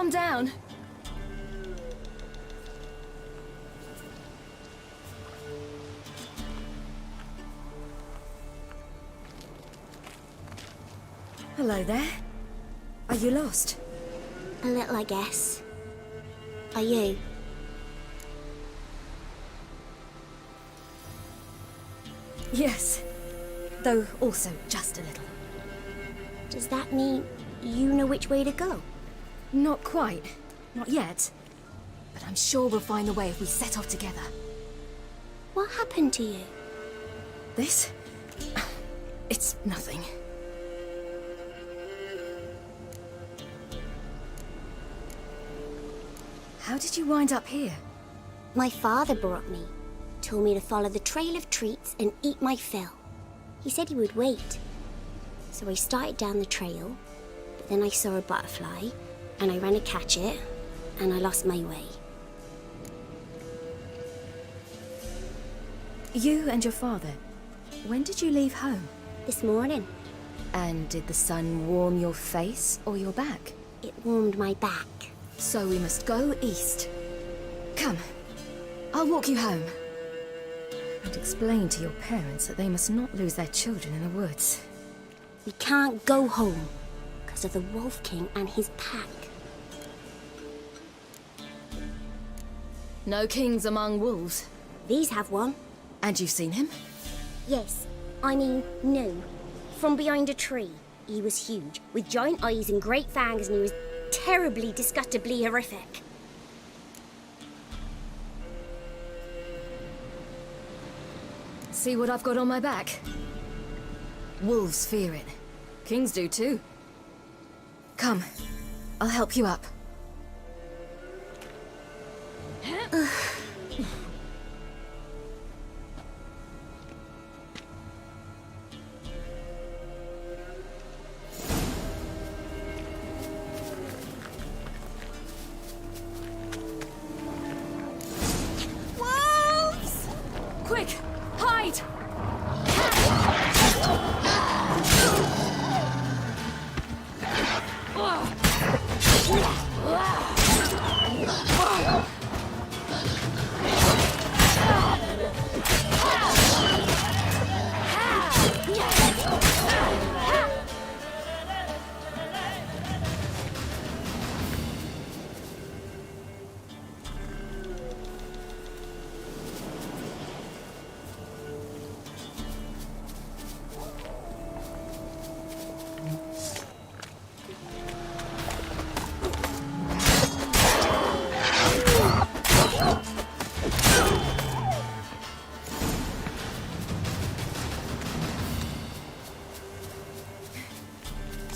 calm down. Hello there. Are you lost? A little, I guess. Are you? Yes. Though also just a little. Does that mean you know which way to go? Not quite. Not yet. But I'm sure we'll find the way if we set off together. What happened to you? This? It's nothing. How did you wind up here? My father brought me. Told me to follow the trail of treats and eat my fill. He said he would wait. So I started down the trail, but then I saw a butterfly, and I ran to catch it, and I lost my way. You and your father, when did you leave home? This morning, And did the sun warm your face or your back? it warmed my back. So we must go east. Come, I'll walk you home. And explain to your parents that they must not lose their children in the woods. We can't go home because of the Wolf King and his pack. No kings among wolves. These have one. And you've seen him? Yes, I mean, no. From behind a tree. He was huge, with giant eyes and great fangs, and he was terribly, disgustingly horrific. See what I've got on my back? Wolves fear it. Kings do too. Come, I'll help you up. Wolves! Quick, hide!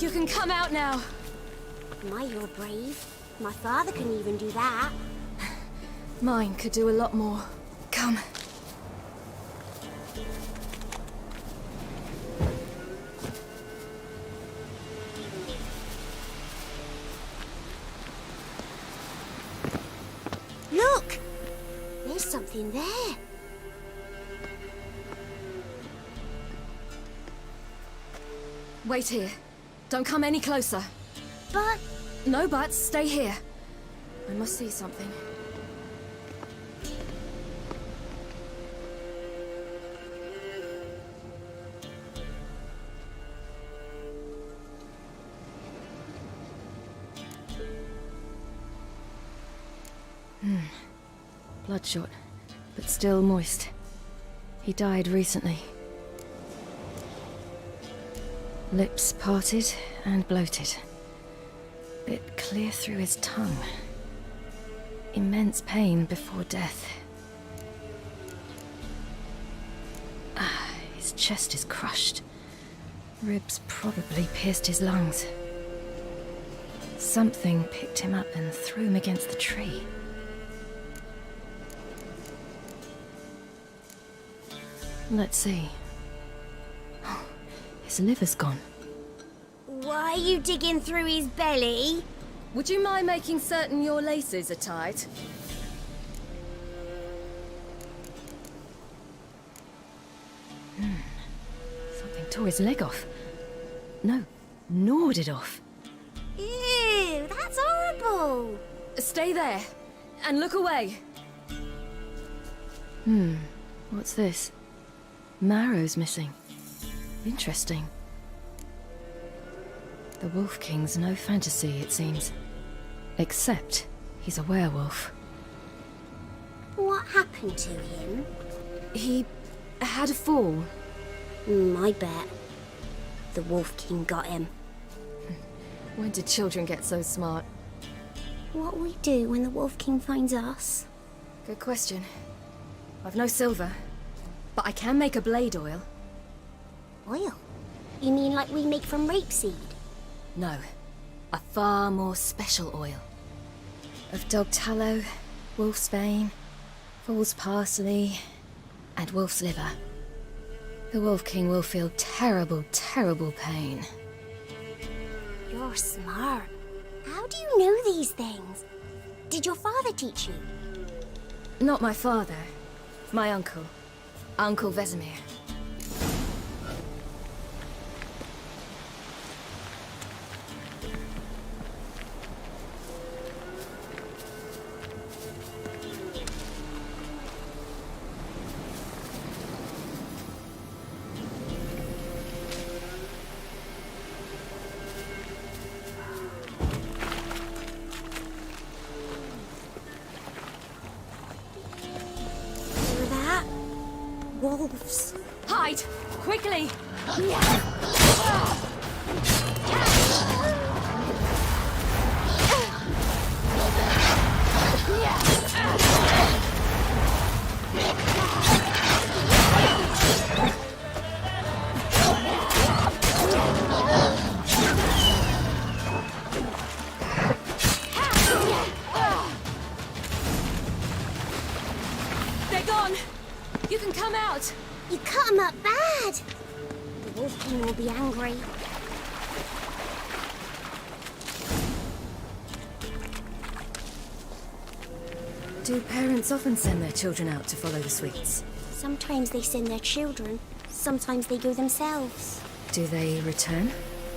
You can come out now. My, you're brave. My father couldn't even do that. Mine could do a lot more. Come. Look! There's something there. Wait here. Don't come any closer. But No buts, stay here. I must see something. Bloodshot, but still moist. He died recently. Lips parted and bloated. Bit clear through his tongue. Immense pain before death. His chest is crushed. Ribs probably pierced his lungs. Something picked him up and threw him against the tree. Let's see. His liver's gone. why are you digging through his belly? Would you mind making certain your laces are tight? Something tore his leg off. No, gnawed it off. Ew, that's horrible. careful! Stay there, and look away. What's this? Marrow's missing. Interesting. The Wolf King's no fantasy, it seems. Except he's a werewolf. What happened to him? He had a fall. I bet. The Wolf King got him. When did children get so smart? What'll we do when the Wolf King finds us? Good question. I've no silver, but I can make a blade oil. Oil? You mean like we make from rapeseed? No, a far more special oil. Of dog tallow, wolf's bane, fool's parsley, and wolf's liver. The Wolf King will feel terrible, terrible pain. You're smart. How do you know these things? Did your father teach you? Not my father. My uncle. Uncle Vesemir. Hear that? Wolves. Hide! Quickly! They're gone! You can come out! You cut him up bad. The Wolf King will be angry. Do parents often send their children out to follow the sweets? Sometimes they send their children. Sometimes they go themselves. Do they return?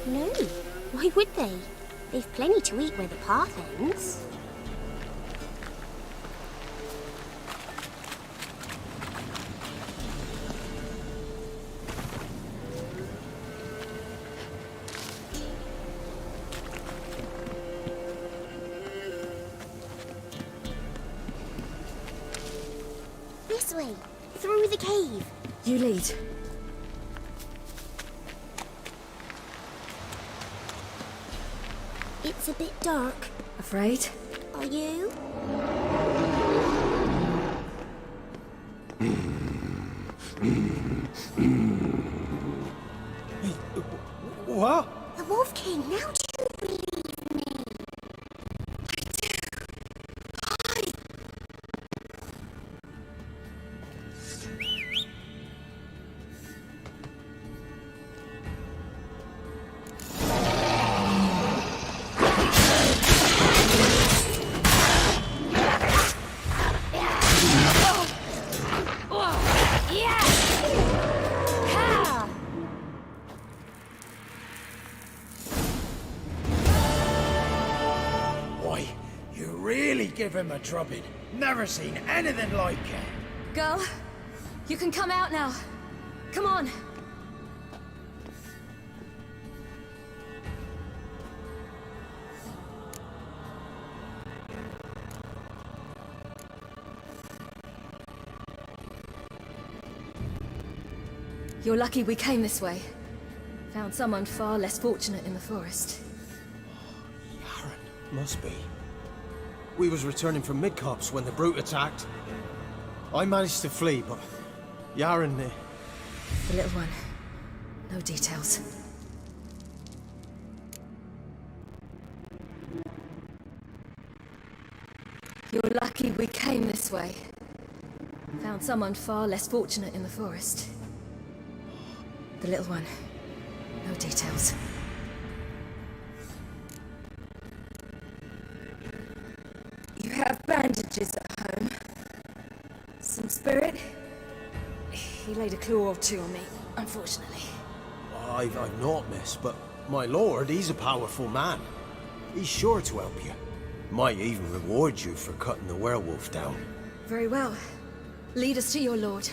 No. Why would they? They've plenty to eat where the path ends. This way, through the cave. You lead. It's a bit dark. Afraid? Are you? What? The Wolf King, now do you believe me? Why, you really give him a drubbing. Never seen anything like it. Girl, you can come out now. Come on. You're lucky we came this way. Found someone far less fortunate in the forest. Yaren, must be. We was returning from Midcopse when the brute attacked. I managed to flee, but Yaren, The little one. No details. You're lucky we came this way. Found someone far less fortunate in the forest. The little one. No details. You have bandages at home. Some spirit. He laid a claw or two on me, unfortunately. I've not, miss, but my lord, he's a powerful man. He's sure to help you. Might even reward you for cutting the werewolf down. Very well. Lead us to your lord.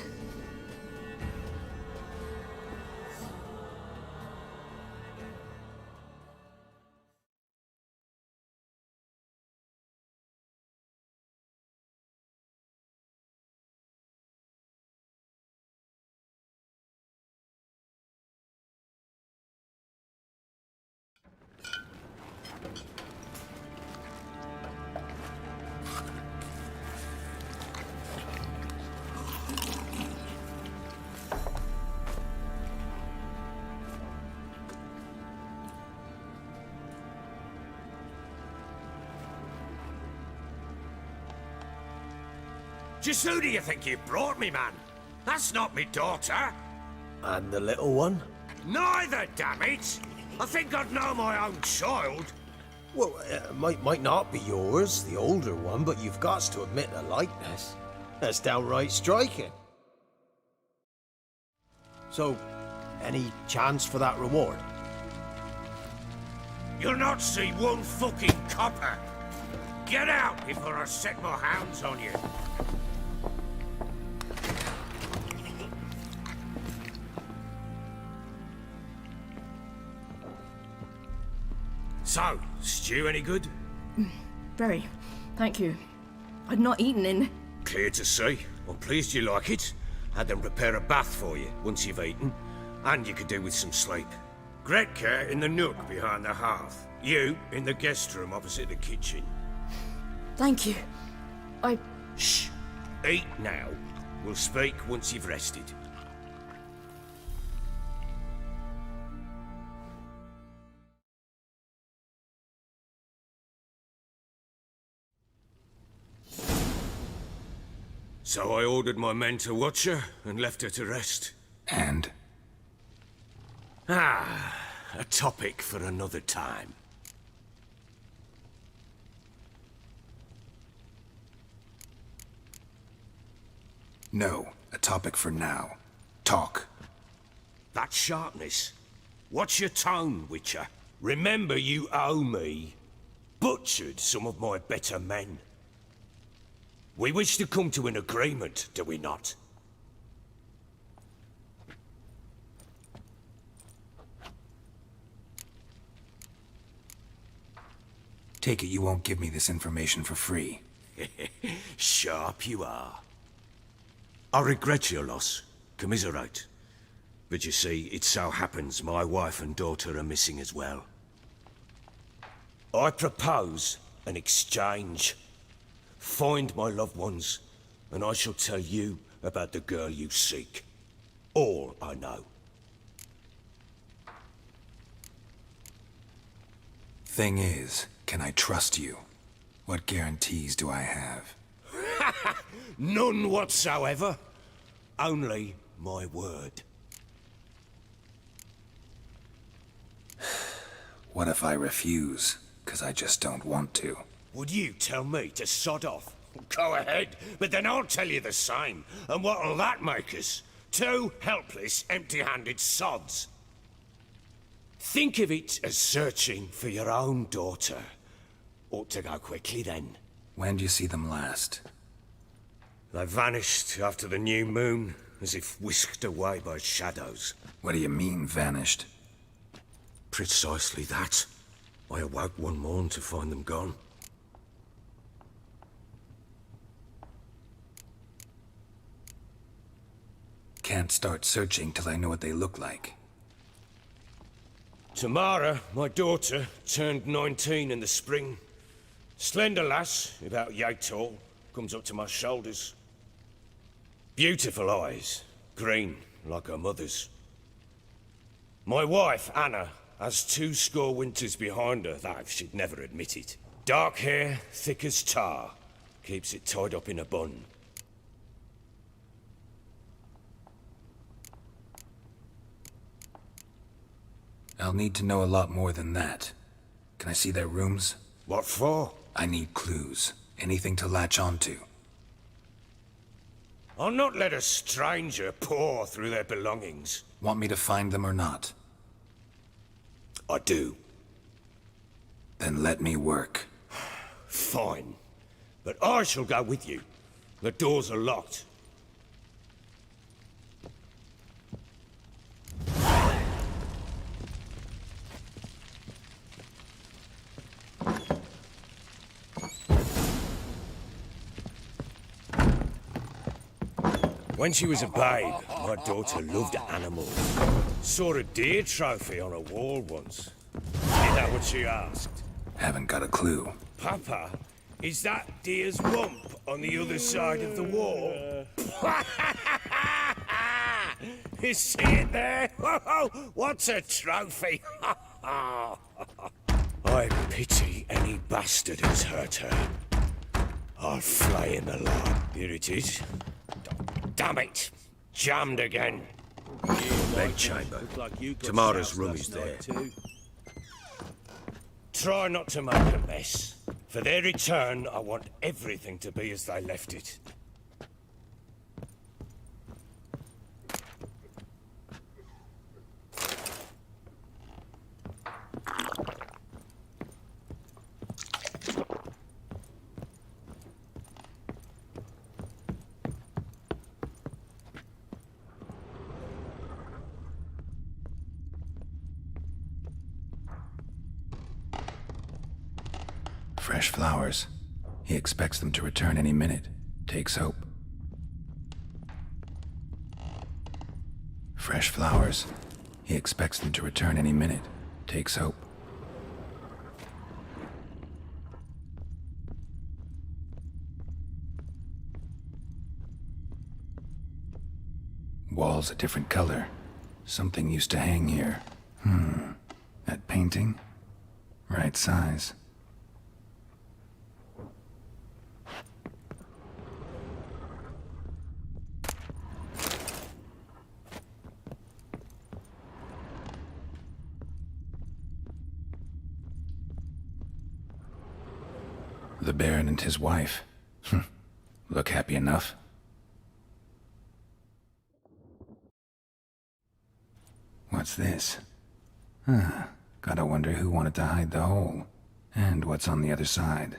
Just who do you think you brought me, man? That's not me daughter. And the little one? Neither, damn it! I think I'd know my own child. Well, might not be yours, the older one, but you've got to admit the likeness. That's downright striking. So, any chance for that reward? You'll not see one fucking copper. Get out before I set my hounds on you. So, stew any good? Very. Thank you. I'd not eaten in... Clear to see. I'm pleased you like it. Had them prepare a bath for you once you've eaten. And you could do with some sleep. Gretka in the nook behind the hearth. You in the guest room opposite the kitchen. Thank you. Shh. Eat now. We'll speak once you've rested. So I ordered my men to watch her and left her to rest. And? A topic for another time. No, a topic for now. Talk. That sharpness. What's your tone, Witcher? Remember you owe me. Butchered some of my better men. We wish to come to an agreement, do we not? Take it you won't give me this information for free. Sharp you are. I regret your loss. Commiserate. But you see, it so happens my wife and daughter are missing as well. I propose an exchange. Find my loved ones, and I shall tell you about the girl you seek. All I know. Thing is, can I trust you? What guarantees do I have? None whatsoever. Only my word. What if I refuse? 'Cause I just don't want to. Would you tell me to sod off? Go ahead, but then I'll tell you the same. And what'll that make us? Two helpless, empty-handed sods. Think of it as searching for your own daughter. Ought to go quickly then. When do you see them last? They vanished after the new moon, as if whisked away by shadows. What do you mean, vanished? Precisely that. I awoke one morn to find them gone. Can't start searching till I know what they look like. Tamara, my daughter, turned 19 in the spring. Slender lass, about yay tall, comes up to my shoulders. Beautiful eyes, green like her mother's. My wife, Anna, has 20 winters behind her, though she'd never admit it. Dark hair, thick as tar, keeps it tied up in a bun. I'll need to know a lot more than that. Can I see their rooms? What for? I need clues. Anything to latch onto. I'll not let a stranger pore through their belongings. Want me to find them or not? I do. Then let me work. Fine. But I shall go with you. The doors are locked. When she was a babe, my daughter loved animals. Saw a deer trophy on a wall once. You know what she asked? Haven't got a clue. Papa, is that deer's rump on the other side of the wall? You see it there? Whoa, what's a trophy? I pity any bastard who's hurt her. I'll flay him alive. Here it is. Damn it! Jammed again. Bedchamber. Tamara's room is there. Try not to make a mess. For their return, I want everything to be as they left it. Fresh flowers. He expects them to return any minute. Takes hope. Fresh flowers. He expects them to return any minute. Takes hope. Walls a different color. Something used to hang here. That painting? Right size. The Baron and his wife. Look happy enough. What's this? Gotta wonder who wanted to hide the hole. And what's on the other side.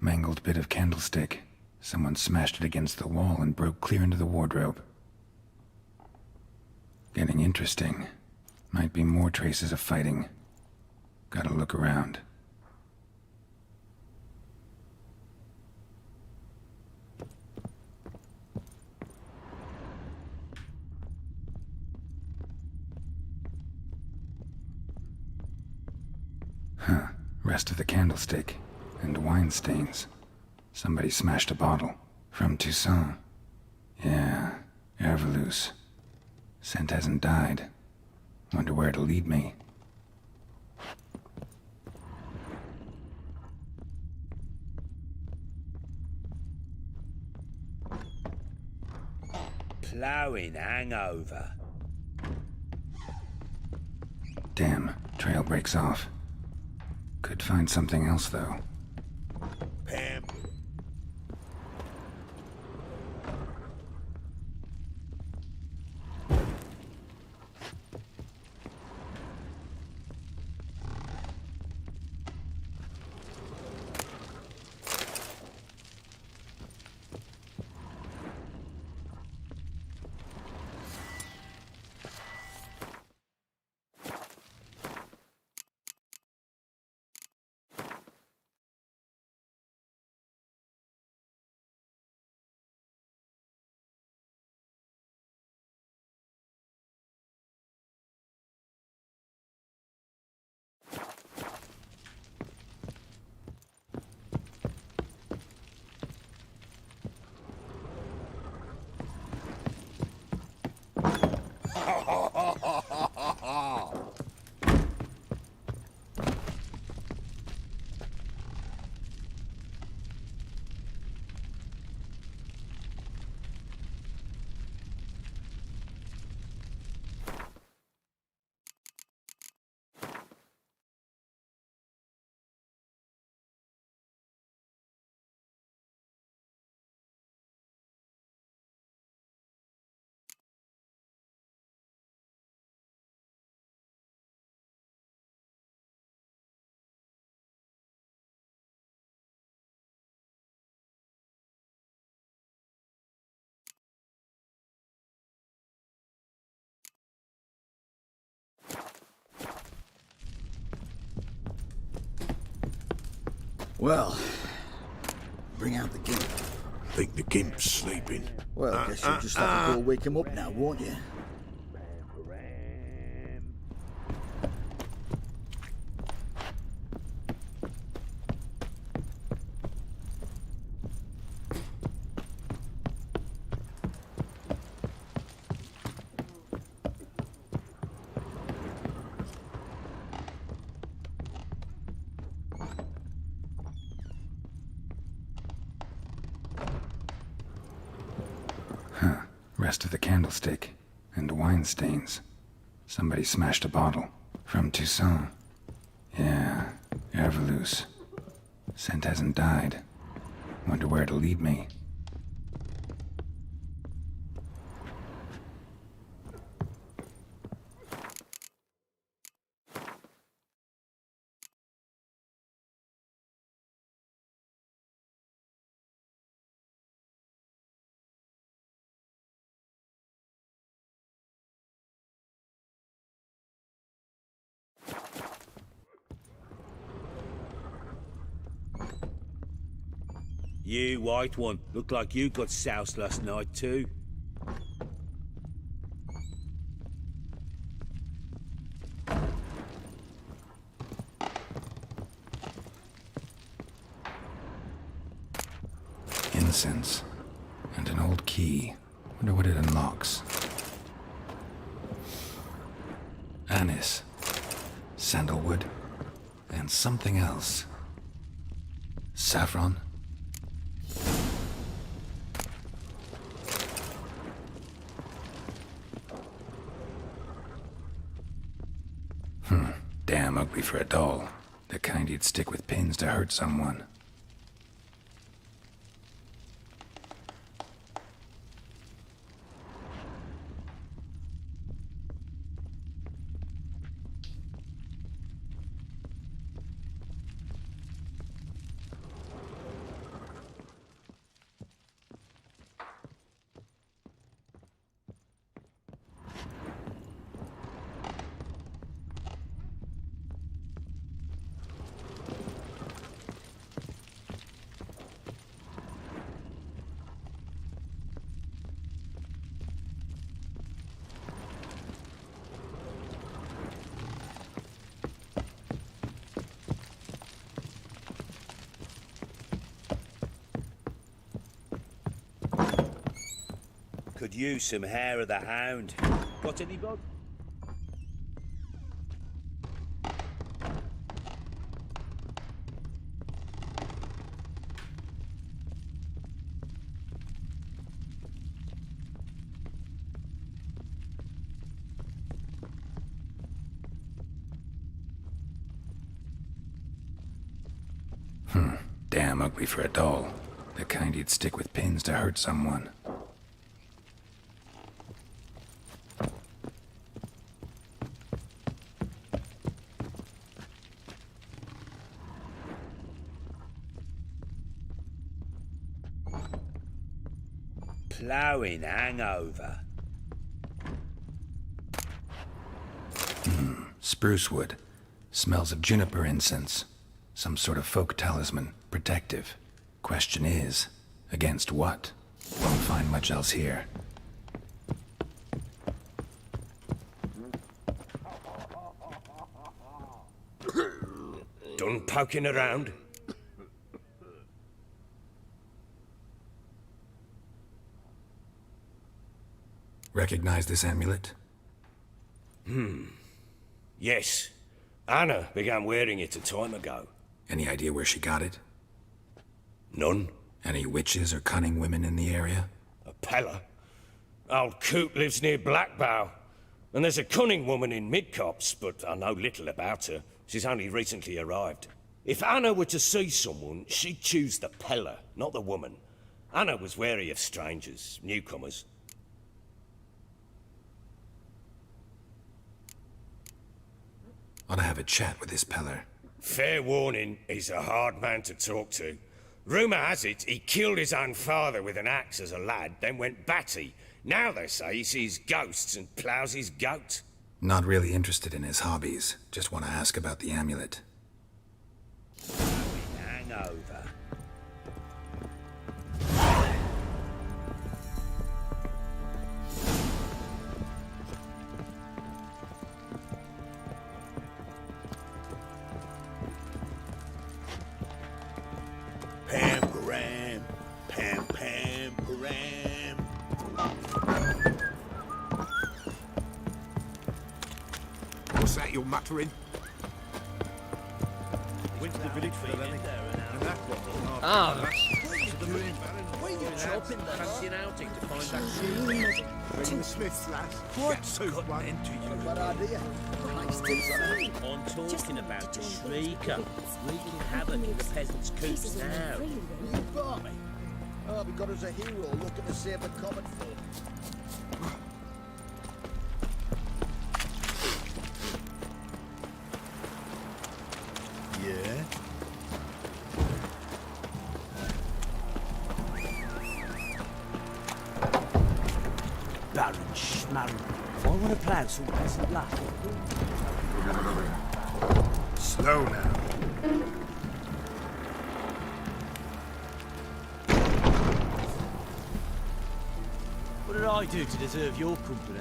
Mangled bit of candlestick. Someone smashed it against the wall and broke clear into the wardrobe. Getting interesting. Might be more traces of fighting. Gotta look around. Rest of the candlestick. And wine stains. Somebody smashed a bottle. From Toussaint. Yeah, Herveloos. Scent hasn't died. Wonder where it'll lead me. Ploughing hangover. Damn, trail breaks off. Could find something else, though. Well, bring out the gimp. Think the gimp's sleeping. Well, I guess you'll just have to go wake him up now, won't you? Rest of the candlestick, and wine stains. Somebody smashed a bottle. From Toussaint. Yeah, Ervelus. Scent hasn't died. Wonder where it'll lead me. You, white one, look like you got soused last night too. Incense. And an old key. Wonder what it unlocks. Anise. Sandalwood. And something else. Saffron. Damn ugly for a doll. The kind you'd stick with pins to hurt someone. Could use some hair of the hound. Got any, Bob? Damn ugly for a doll. The kind you'd stick with pins to hurt someone. Ploughing hangover. Spruce wood. Smells of juniper incense. Some sort of folk talisman. Protective. Question is, against what? Won't find much else here. Done poking around? Recognize this amulet? Yes. Anna began wearing it a time ago. Any idea where she got it? None. Any witches or cunning women in the area? A Pella. Old Coot lives near Blackbow. And there's a cunning woman in Midcopse, but I know little about her. She's only recently arrived. If Anna were to see someone, she'd choose the Pella, not the woman. Anna was wary of strangers, newcomers. Ought to have a chat with this Peller. Fair warning, he's a hard man to talk to. Rumour has it he killed his own father with an axe as a lad, then went batty. Now they say he sees ghosts and ploughs his goat. Not really interested in his hobbies. Just want to ask about the amulet. Hangover. over. Pam-param, pam-pam-param. What's that you're muttering? Went to the village for the landing. Ah, Where are you chopping that? Fancy an outing to find that Bring the Smiths, lass. What's Get two, one. into you? Bad idea. I'm talking about the Shrieker, wreaking havoc in the peasants' coops now. You barmy. Oh, we got us a hero looking to save the common folk. Yeah? Baron Schmarren. If I want to plan some peasant life. Slow now. What did I do to deserve your company?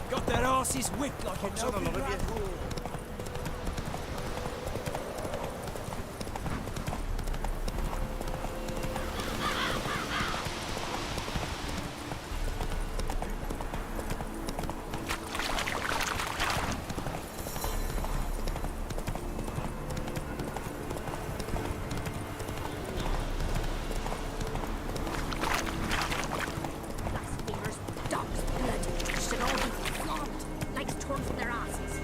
Got their asses whipped like a Nobby rat. Blasphemers, dogs, blood, should all be flogged, legs torn from their asses.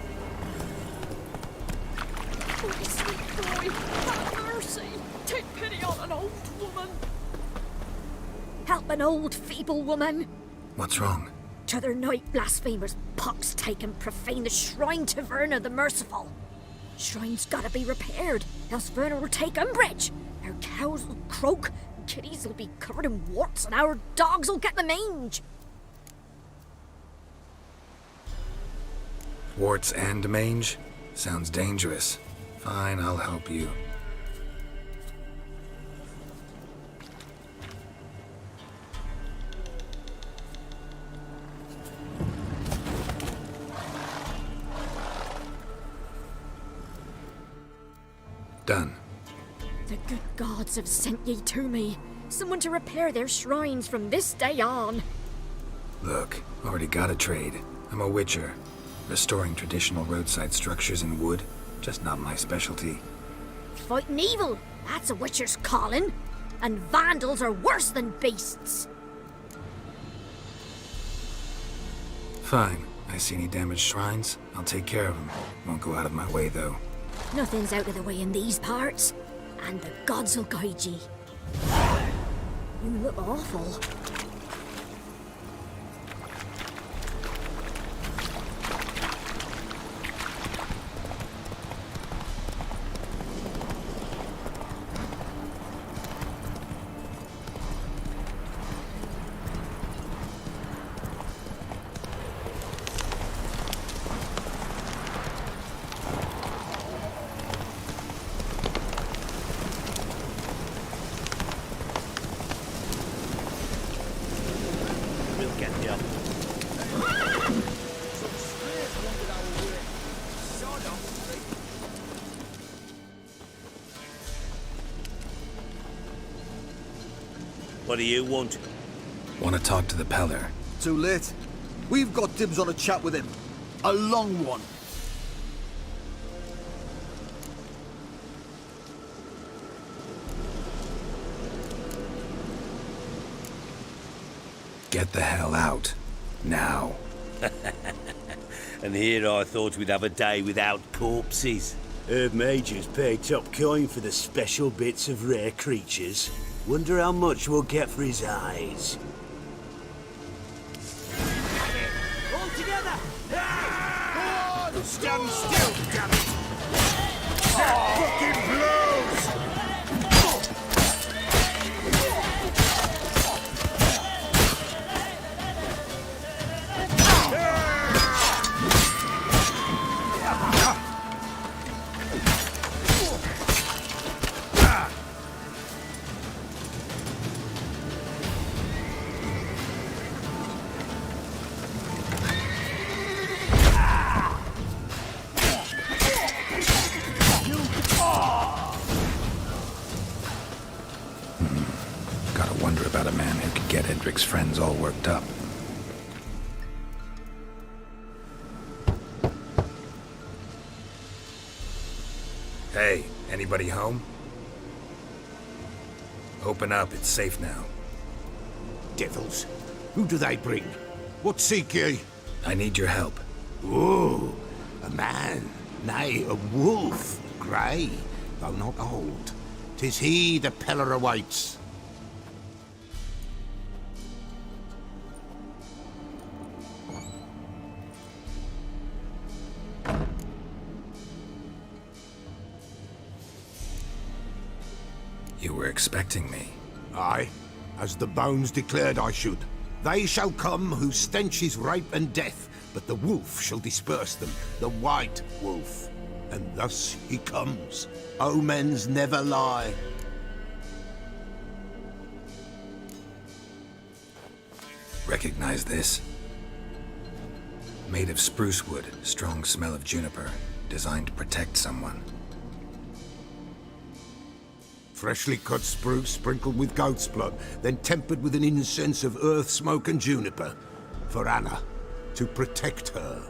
Oh, sweet boy, have mercy. Take pity on an old woman. Help an old, feeble woman. What's wrong? T'other night, blasphemers, pox take and profane the shrine to Verna the Merciful. Shrine's gotta be repaired, else Verna will take umbrage. Our cows will croak, kitties will be covered in warts, and our dogs will get the mange. Warts and mange? Sounds dangerous. Fine, I'll help you. Done. The good gods have sent ye to me. Someone to repair their shrines from this day on. Look, already got a trade. I'm a witcher. Restoring traditional roadside structures in wood, just not my specialty. Fighting evil, that's a witcher's calling. And vandals are worse than beasts. Fine. I see any damaged shrines, I'll take care of them. Won't go out of my way, though. Nothing's out of the way in these parts. And the gods will guide ye. You look awful. We'll get you. What do you want? Want to talk to the Peller? Too late. We've got dibs on a chat with him. A long one. Get the hell out. Now. And here I thought we'd have a day without corpses. Herb Major's paid top coin for the special bits of rare creatures. Wonder how much we'll get for his eyes. Stand still, damn it! That fucking blows! Gotta wonder about a man who could get Edric's friends all worked up. Hey, anybody home? Open up, it's safe now. Devils. Who do they bring? What seek ye? I need your help. Oh, a man. Nay, a wolf. Grey, though not old. 'Tis he the Peller awaits. You were expecting me. Aye, as the bones declared I should. They shall come whose stench is rape and death, but the wolf shall disperse them, the white wolf. And thus he comes. Omens never lie. Recognize this? Made of spruce wood, strong smell of juniper, designed to protect someone. Freshly cut spruce sprinkled with goat's blood, then tempered with an incense of earth, smoke and juniper. For Anna, to protect her.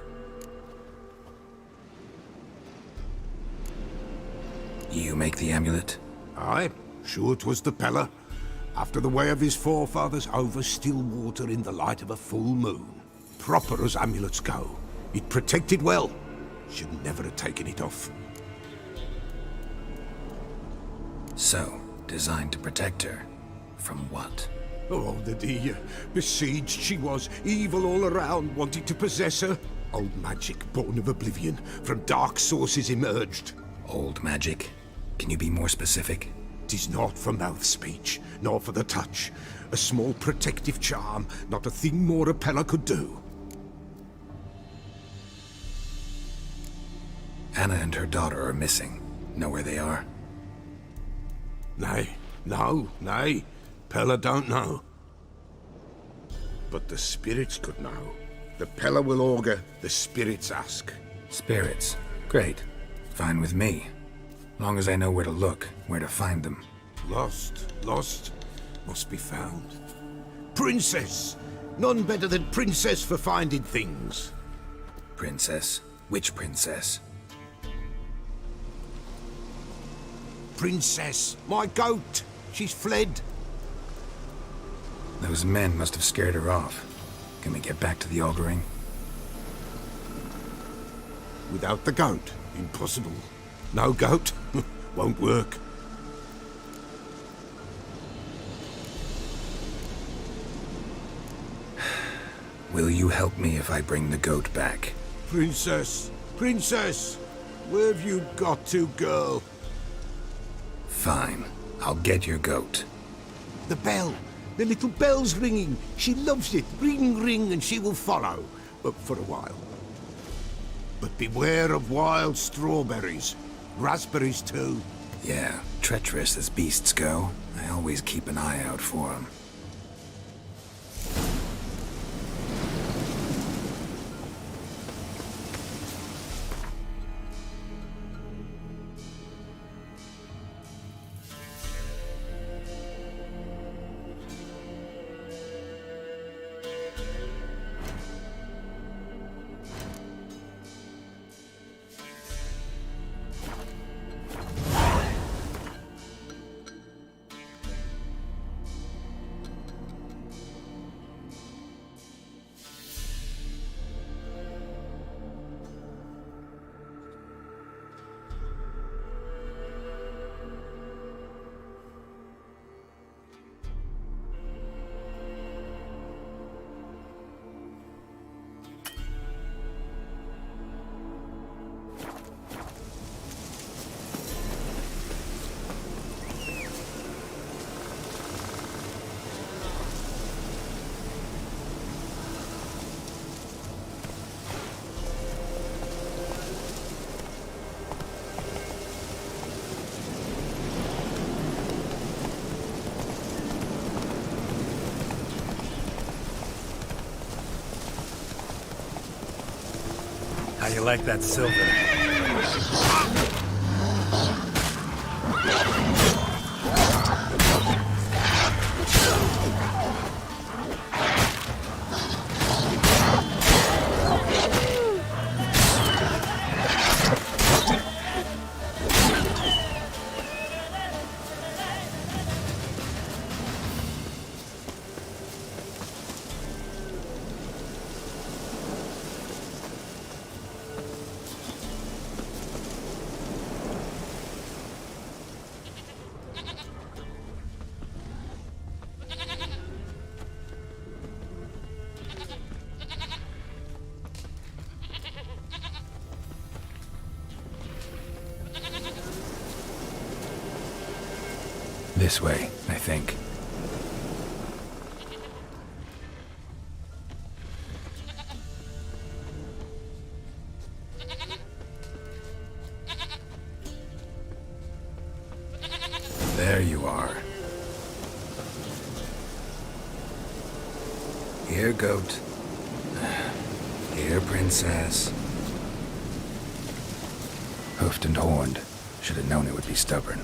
You make the amulet? Aye, sure 'twas the Peller. After the way of his forefathers, over still water in the light of a full moon. Proper as amulets go. It protected well. Should never have taken it off. So, designed to protect her. From what? Oh, the dear. Besieged she was, evil all around, wanting to possess her. Old magic, born of oblivion, from dark sources emerged. Old magic? Can you be more specific? 'Tis not for mouth speech, nor for the touch. A small protective charm, not a thing more a Peller could do. Anna and her daughter are missing. Know where they are? Nay, nay. Peller don't know. But the spirits could know. The Peller will augur, the spirits ask. Spirits. Great. Fine with me. Long as I know where to look, where to find them. Lost, must be found. Princess! None better than Princess for finding things. Princess? Which princess? Princess, my goat! She's fled. Those men must have scared her off. Can we get back to the auguring? Without the goat, impossible. No goat, won't work. Will you help me if I bring the goat back? Princess, where have you got to, girl? Fine. I'll get your goat. The bell. The little bell's ringing. She loves it. Ring, ring, and she will follow. But for a while. But beware of wild strawberries. Raspberries, too. Yeah, treacherous as beasts go. I always keep an eye out for them. you like that silver. This way, I think. There you are. Here, goat. Here, princess. Hoofed and horned. Should have known it would be stubborn.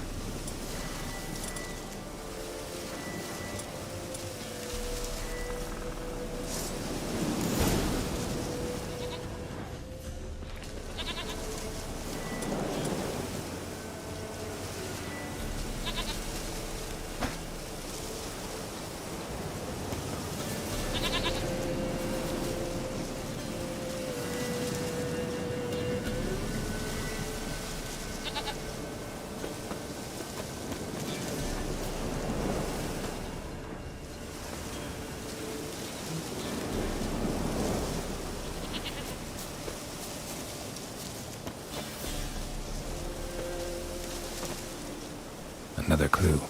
Another clue.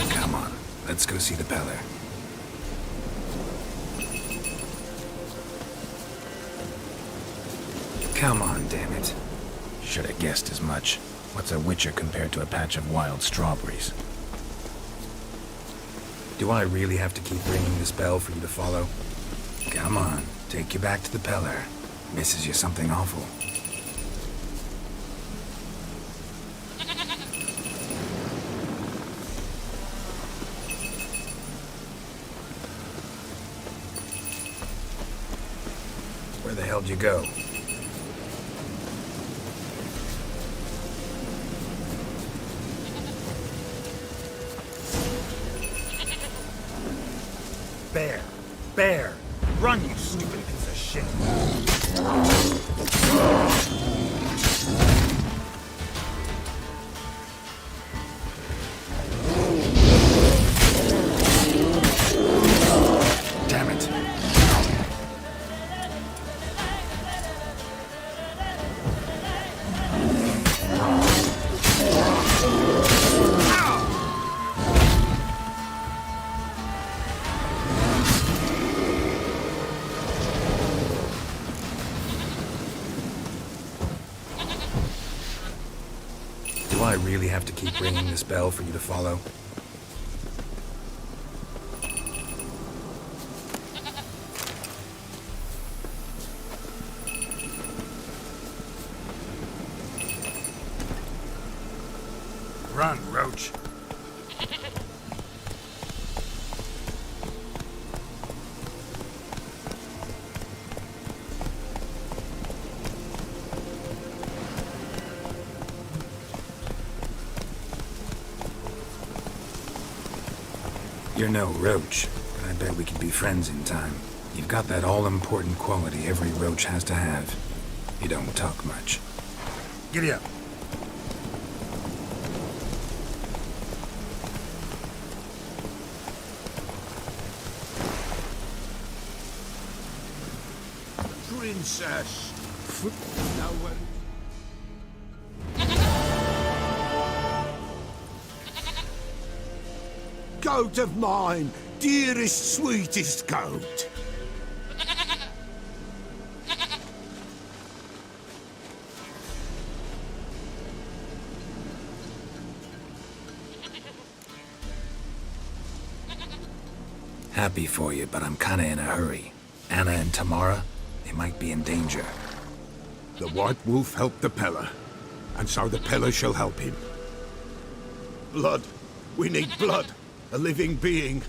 Come on, let's go see the Beller. Come on, damn it. Should have guessed as much. What's a witcher compared to a patch of wild strawberries? Do I really have to keep ringing this bell for you to follow? Come on, take you back to the Peller. Misses you something awful. Where the hell'd you go? Bear! Bear! Run, you stupid piece of shit! Damn it. Do I really have to keep ringing this bell for you to follow? Run, Roach. You're no Roach, but I bet we could be friends in time. You've got that all-important quality every Roach has to have. You don't talk much. Giddy up. Princess. No one. Goat of mine, dearest, sweetest goat. Happy for you, but I'm kinda in a hurry. Anna and Tamara, they might be in danger. The White Wolf helped the Peller, and so the Peller shall help him. Blood. We need blood. A living being.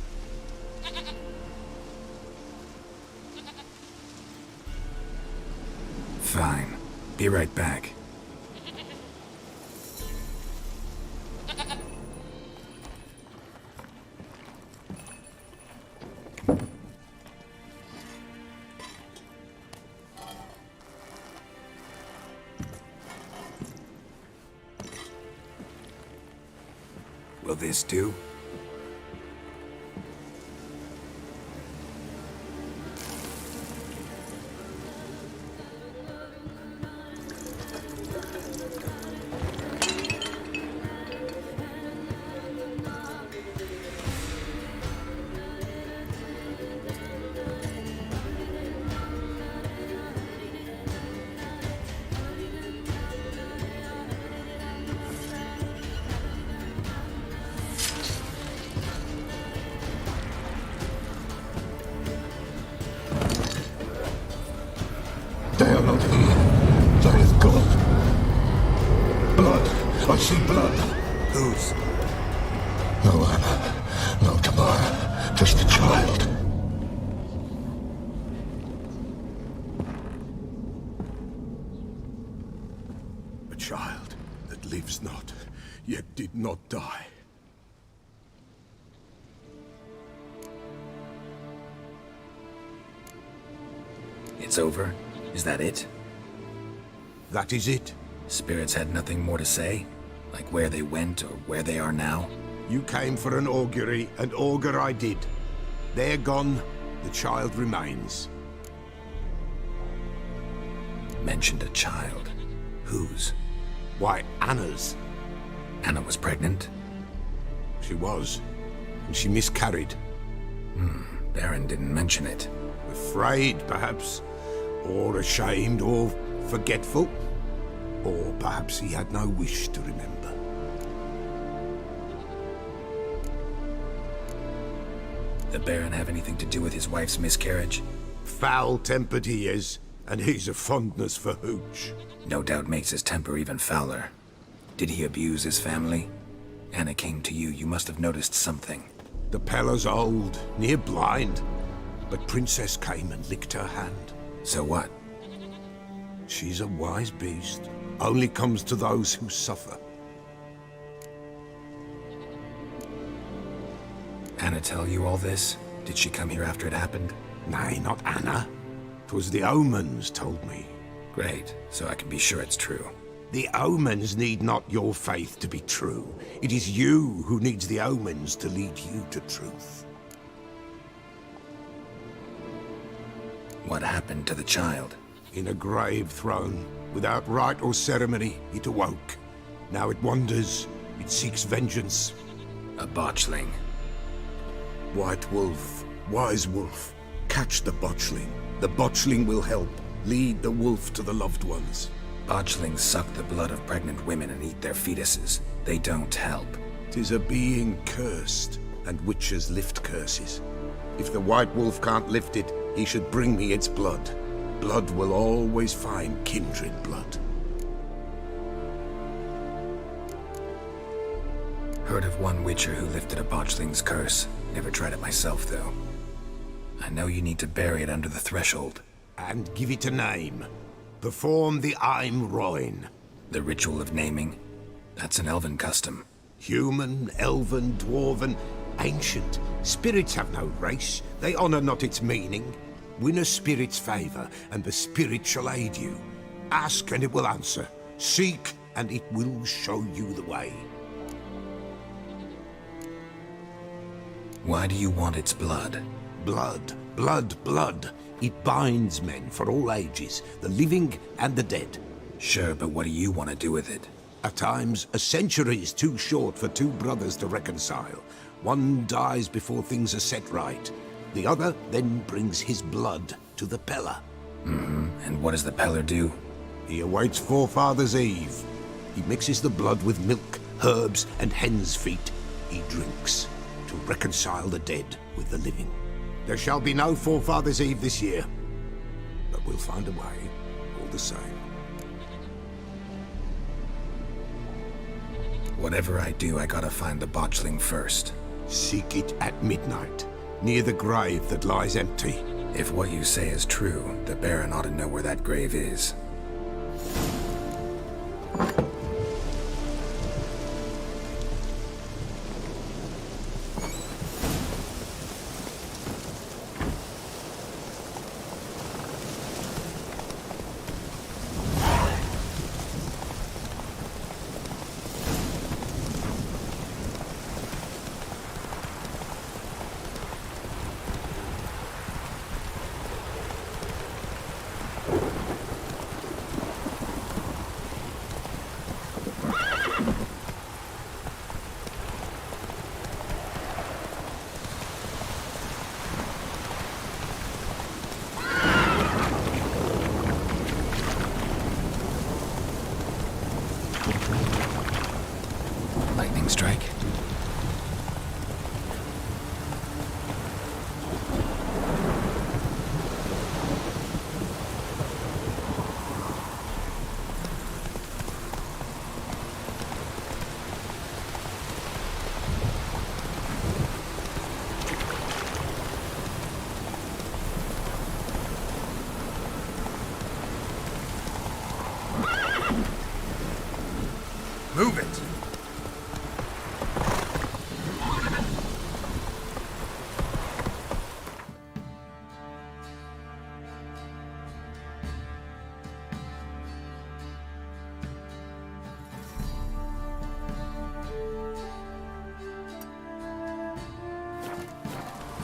Fine. Be right back. Will this do? They are not here. There is God. Blood. I see blood. Whose? No Anna. No Tamara. Just a child. A child that lives not, yet did not die. It's over? Is that it? That is it. Spirits had nothing more to say? Like where they went or where they are now? You came for an augury, and augur I did. They're gone. The child remains. Mentioned a child. Whose? Why, Anna's. Anna was pregnant? She was. And she miscarried. Baron didn't mention it. Afraid, perhaps. Or ashamed, or forgetful. Or perhaps he had no wish to remember. The Baron have anything to do with his wife's miscarriage? Foul-tempered he is, and he's a fondness for hooch. No doubt makes his temper even fouler. Did he abuse his family? Anna came to you, you must have noticed something. The Peller's old, near blind. But Princess came and licked her hand. So what? She's a wise beast. Only comes to those who suffer. Anna tell you all this? Did she come here after it happened? Nay, not Anna. 'Twas the omens told me. Great, so I can be sure it's true. The omens need not your faith to be true. It is you who needs the omens to lead you to truth. What happened to the child? In a grave thrown, without rite or ceremony, it awoke. Now it wanders, it seeks vengeance. A botchling. White Wolf, Wise Wolf, catch the botchling. The botchling will help, lead the wolf to the loved ones. Botchlings suck the blood of pregnant women and eat their fetuses. They don't help. 'Tis a being cursed, and witches lift curses. If the White Wolf can't lift it, he should bring me its blood. Blood will always find kindred blood. Heard of one witcher who lifted a botchling's curse. Never tried it myself, though. I know you need to bury it under the threshold. And give it a name. Perform the Aim Roin. The ritual of naming? That's an elven custom. Human, elven, dwarven, ancient. Spirits have no race. They honor not its meaning. Win a spirit's favor, and the spirit shall aid you. Ask, and it will answer. Seek, and it will show you the way. Why do you want its blood? Blood, blood, blood. It binds men for all ages, the living and the dead. Sure, but what do you want to do with it? At times, a century is too short for two brothers to reconcile. One dies before things are set right. The other then brings his blood to the Peller. And what does the Peller do? He awaits Forefather's Eve. He mixes the blood with milk, herbs, and hen's feet. He drinks to reconcile the dead with the living. There shall be no Forefather's Eve this year, but we'll find a way, all the same. Whatever I do, I gotta find the botchling first. Seek it at midnight, near the grave that lies empty. If what you say is true, the Baron ought to know where that grave is. Lightning strike. Move it!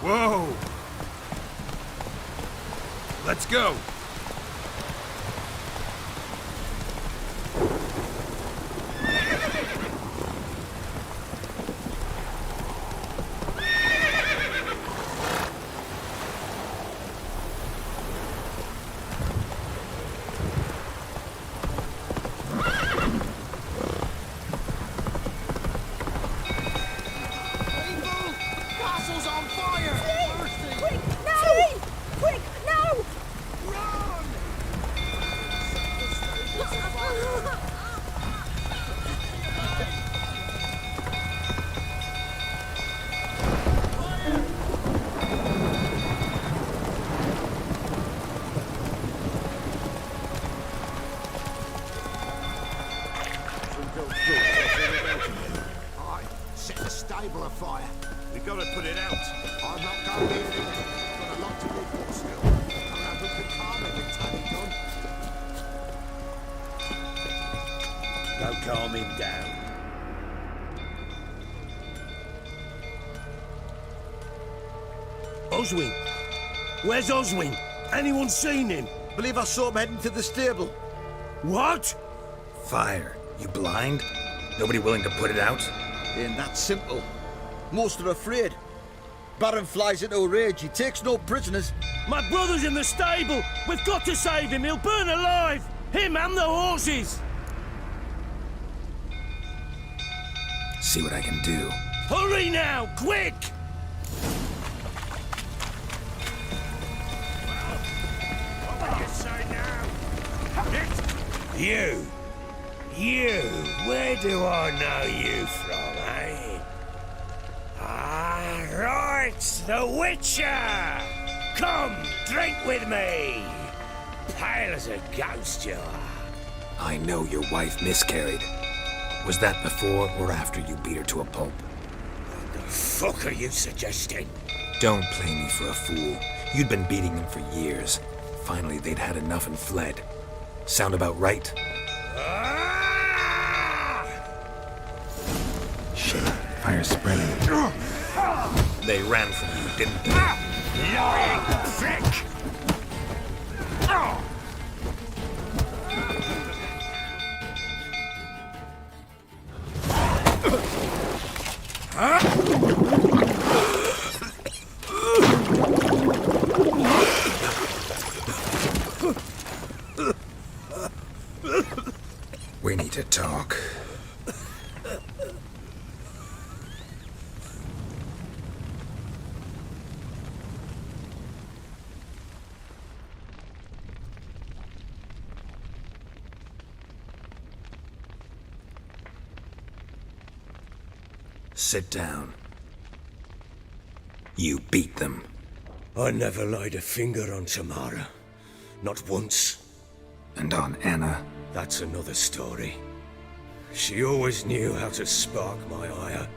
Whoa! Let's go! Castle's on fire! Quick, no! Quick, no! Aye, set the stable afire. We gotta put it out. I'm not going in there. Got a lot to live for still. Coming out with the calm every time he done. Go calm him down. Oswin! Where's Oswin? Anyone seen him? Believe I saw him heading to the stable. What? Fire. You blind? Nobody willing to put it out? Ain't that simple. Most are afraid. Baron flies into a rage. He takes no prisoners. My brother's in the stable! We've got to save him! He'll burn alive! Him and the horses! See what I can do. Hurry now, quick! What will you say now? You, where do I know you from, eh? Ah, right, the Witcher! Come, drink with me! Pale as a ghost you are. I know your wife miscarried. Was that before or after you beat her to a pulp? What the fuck are you suggesting? Don't play me for a fool. You'd been beating them for years. Finally, they'd had enough and fled. Sound about right? Shit, fire's spreading. They ran from you, didn't they? Lying prick! We need to talk. Sit down. You beat them. I never laid a finger on Tamara. Not once. And on Anna? That's another story. She always knew how to spark my ire.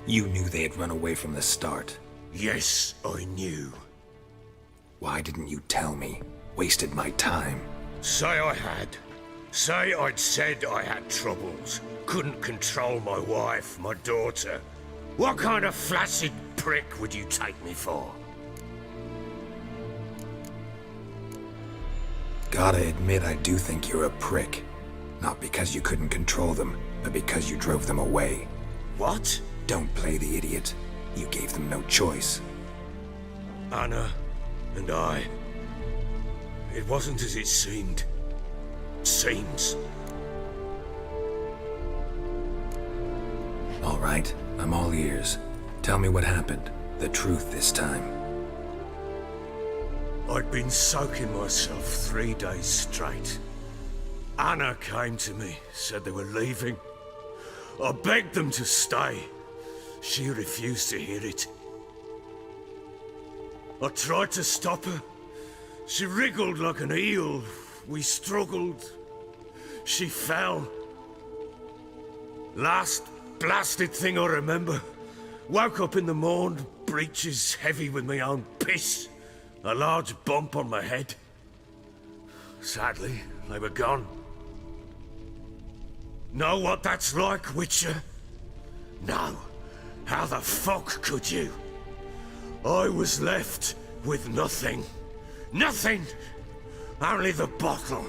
You knew they had run away from the start. Yes, I knew. Why didn't you tell me? Wasted my time. Say I had. Say I'd said I had troubles. Couldn't control my wife, my daughter. What kind of flaccid prick would you take me for? Gotta admit, I do think you're a prick. Not because you couldn't control them, but because you drove them away. What? Don't play the idiot. You gave them no choice. Anna and I. It wasn't as it seemed. Seems. All right, I'm all ears. Tell me what happened. The truth this time. I'd been soaking myself 3 days straight. Anna came to me, said they were leaving. I begged them to stay. She refused to hear it. I tried to stop her. She wriggled like an eel. We struggled. She fell. Last blasted thing I remember. Woke up in the morn, breeches heavy with my own piss. A large bump on my head. Sadly, they were gone. Know what that's like, Witcher? No. How the fuck could you? I was left with nothing. Nothing! Only the bottle.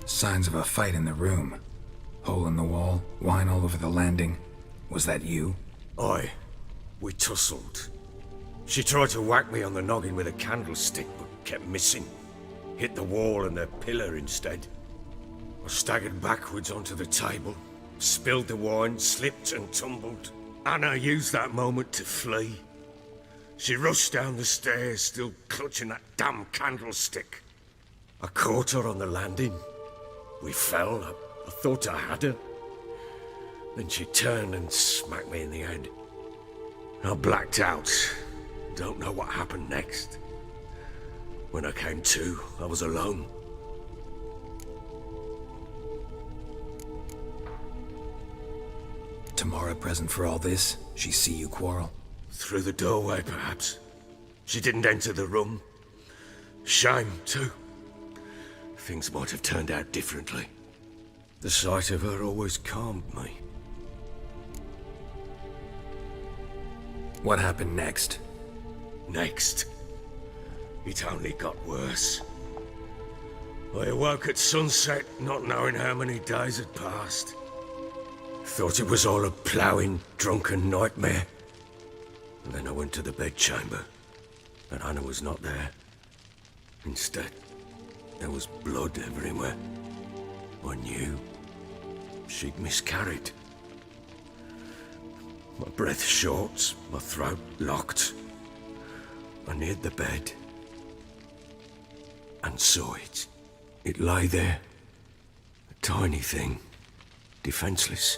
Signs of a fight in the room. Hole in the wall, wine all over the landing. Was that you? Aye. We tussled. She tried to whack me on the noggin with a candlestick, but kept missing. Hit the wall and the pillar instead. I staggered backwards onto the table, spilled the wine, slipped and tumbled. Anna used that moment to flee. She rushed down the stairs, still clutching that damn candlestick. I caught her on the landing. We fell. I thought I had her. Then she turned and smacked me in the head. I blacked out. Don't know what happened next. When I came to, I was alone. Tamara present for all this? She see you quarrel? Through the doorway, perhaps. She didn't enter the room. Shame, too. Things might have turned out differently. The sight of her always calmed me. What happened next? Next? It only got worse. I awoke at sunset, not knowing how many days had passed. Thought it was all a ploughing, drunken nightmare. And then I went to the bedchamber, and Anna was not there. Instead, there was blood everywhere. I knew she'd miscarried. My breath short, my throat locked. I neared the bed and saw it. It lay there, a tiny thing, defenseless,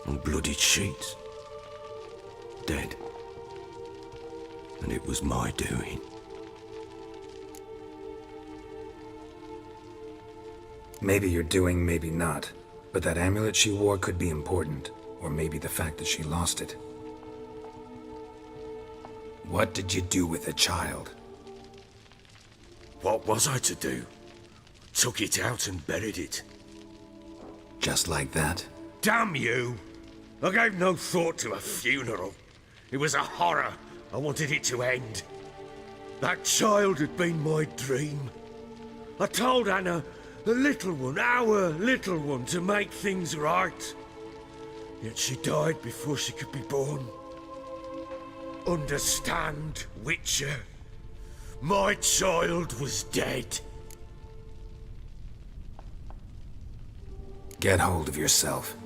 on bloodied sheets, dead. And it was my doing. Maybe you're doing, maybe not. But that amulet she wore could be important. Or maybe the fact that she lost it. What did you do with the child? What was I to do? Took it out and buried it. Just like that? Damn you! I gave no thought to a funeral. It was a horror. I wanted it to end. That child had been my dream. I told Anna, the little one, our little one, to make things right. Yet she died before she could be born. Understand, Witcher? My child was dead. Get hold of yourself.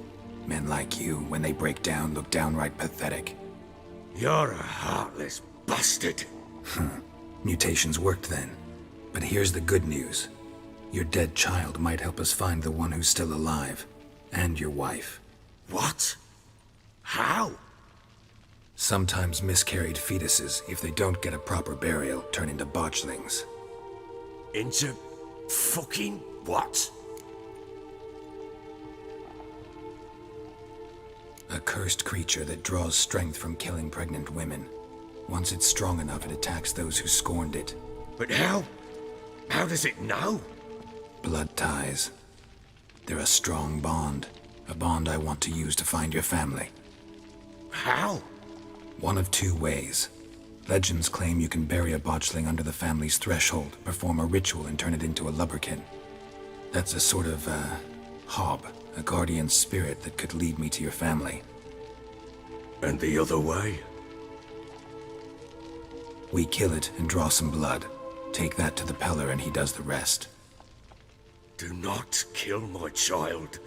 Men like you, when they break down, look downright pathetic. You're a heartless bastard. Mutations worked then. But here's the good news. Your dead child might help us find the one who's still alive. And your wife. What? How? Sometimes miscarried fetuses, if they don't get a proper burial, turn into botchlings. Into fucking what? A cursed creature that draws strength from killing pregnant women. Once it's strong enough, it attacks those who scorned it. But how? How does it know? Blood ties. They're a strong bond. A bond I want to use to find your family. How? One of two ways. Legends claim you can bury a botchling under the family's threshold, perform a ritual, and turn it into a lubberkin. That's a sort of, hob, a guardian spirit that could lead me to your family. And the other way? We kill it and draw some blood. Take that to the Peller and he does the rest. Do not kill my child.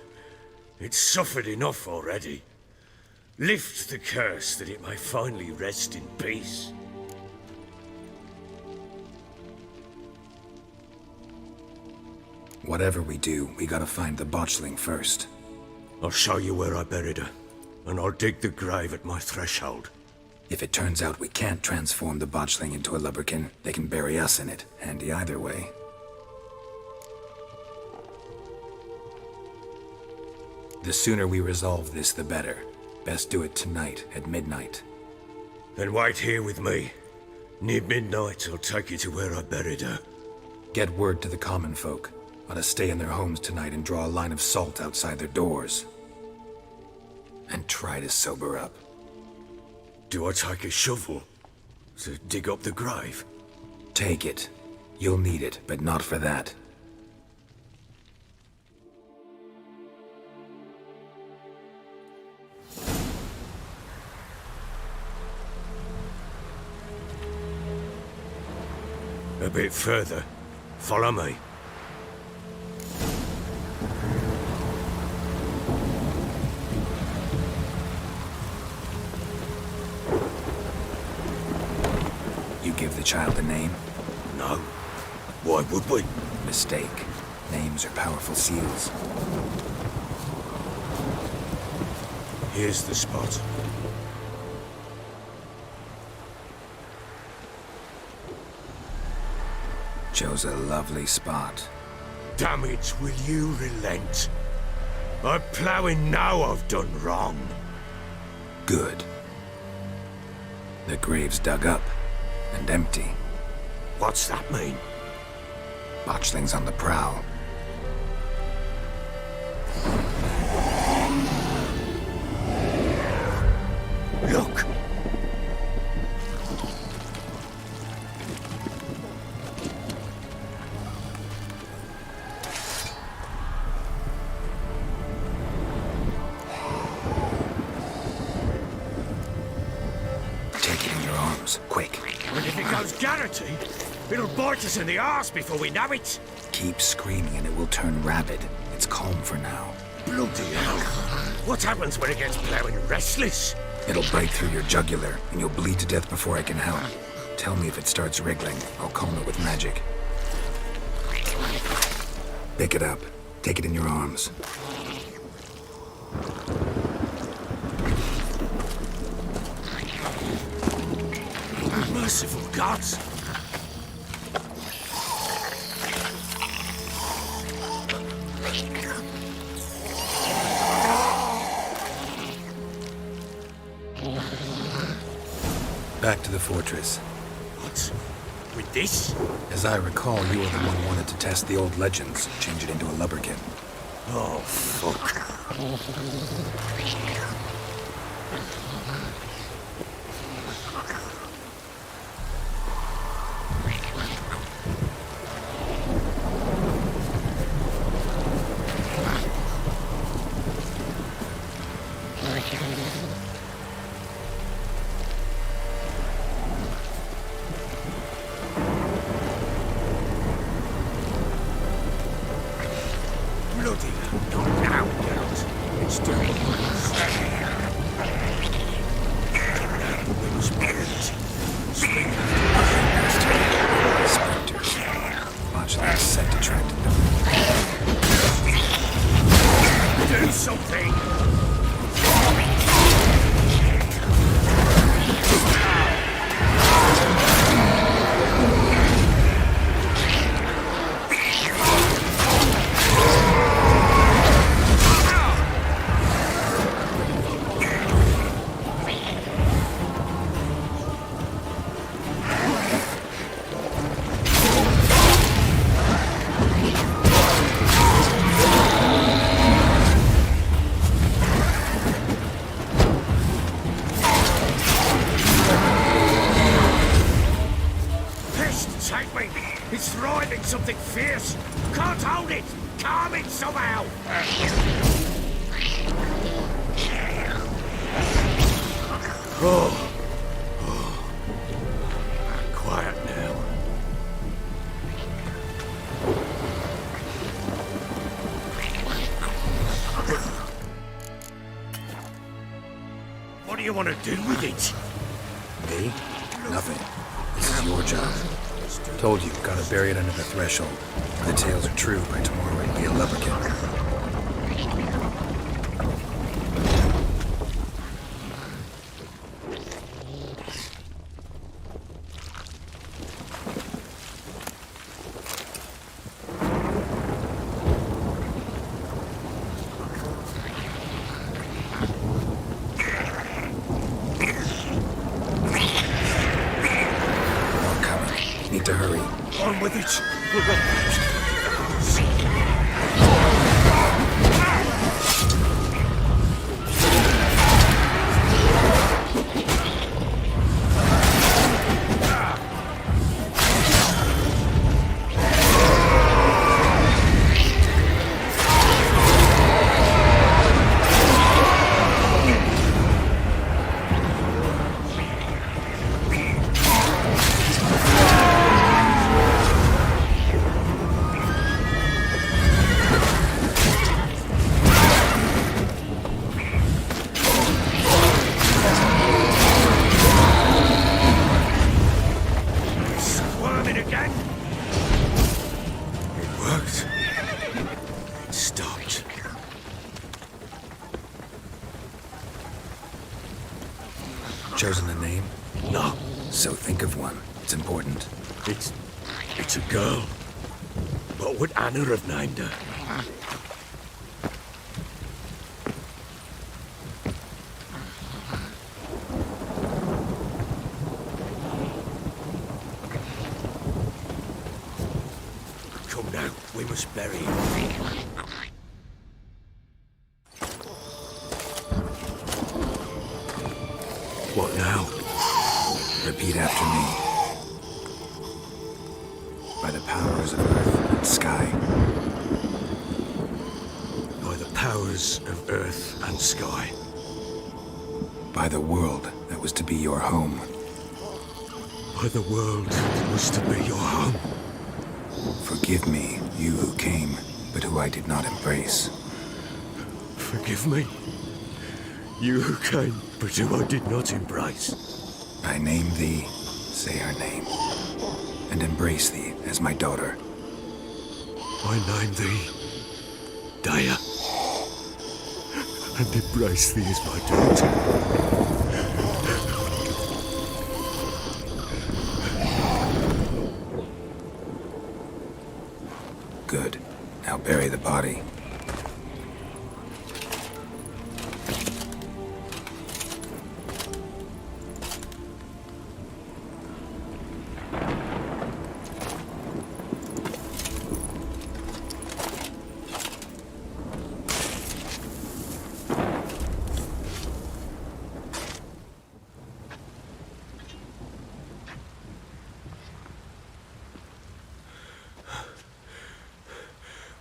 It's suffered enough already. Lift the curse that it may finally rest in peace. Whatever we do, we gotta find the botchling first. I'll show you where I buried her, and I'll dig the grave at my threshold. If it turns out we can't transform the botchling into a lubberkin, they can bury us in it. Handy either way. The sooner we resolve this, the better. Best do it tonight, at midnight. Then wait here with me. Near midnight, I'll take you to where I buried her. Get word to the common folk. Ought to stay in their homes tonight and draw a line of salt outside their doors. And try to sober up. Do I take a shovel to dig up the grave? Take it. You'll need it, but not for that. A bit further. Follow me. You give the child a name? No. Why would we? Mistake. Names are powerful seals. Here's the spot. Chose a lovely spot. Damn it, will you relent? I'm ploughing now I've done wrong. Good. The grave's dug up and empty. What's that mean? Botchling's on the prowl. Look! Quick. And if it goes Garrity, it'll bite us in the arse before we know it. Keep screaming and it will turn rabid. It's calm for now. Bloody hell. What happens when it gets ploughing restless? It'll break through your jugular, and you'll bleed to death before I can help. Tell me if it starts wriggling. I'll calm it with magic. Pick it up. Take it in your arms. Merciful gods! Back to the fortress. What? With this? As I recall, you were the one who wanted to test the old legends, change it into a lubberkin. Oh, fuck. Bloody hell, not now, Geralt. It's doing Take me! It's thriving something fierce! Can't hold it! Calm it somehow! Oh. Quiet now. What do you want to do with it? Me? Nothing. This is your job. Told you, gotta bury it under the threshold. If the tales are true, by tomorrow it'll be a lubberkin. Need to hurry. On with it! Chosen a name? No. So think of one. It's important. It's a girl. What would Anna have named her? Come now, we must bury him. What now? Repeat after me. By the powers of earth and sky. By the powers of earth and sky. By the world that was to be your home. By the world that was to be your home. Forgive me, you who came, but who I did not embrace. Forgive me, you who came, but who I did not embrace. I name thee, say her name, and embrace thee as my daughter. I name thee, Daya, and embrace thee as my daughter. Good. Now bury the body.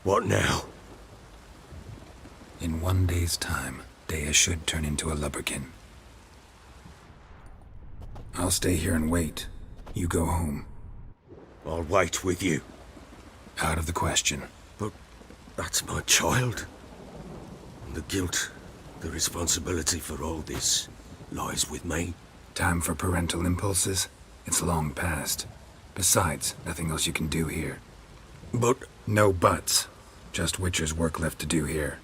What now? In 1 day's time, Daya should turn into a lubberkin. I'll stay here and wait. You go home. I'll wait with you. Out of the question. But that's my child. And the guilt, the responsibility for all this lies with me. Time for parental impulses? It's long past. Besides, nothing else you can do here. But... No buts. Just Witcher's work left to do here.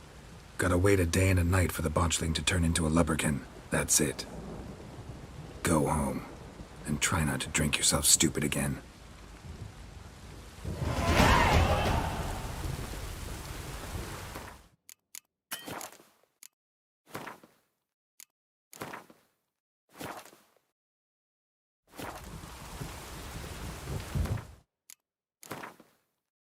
Gotta wait a day and a night for the botchling to turn into a lubberkin. That's it. Go home. And try not to drink yourself stupid again.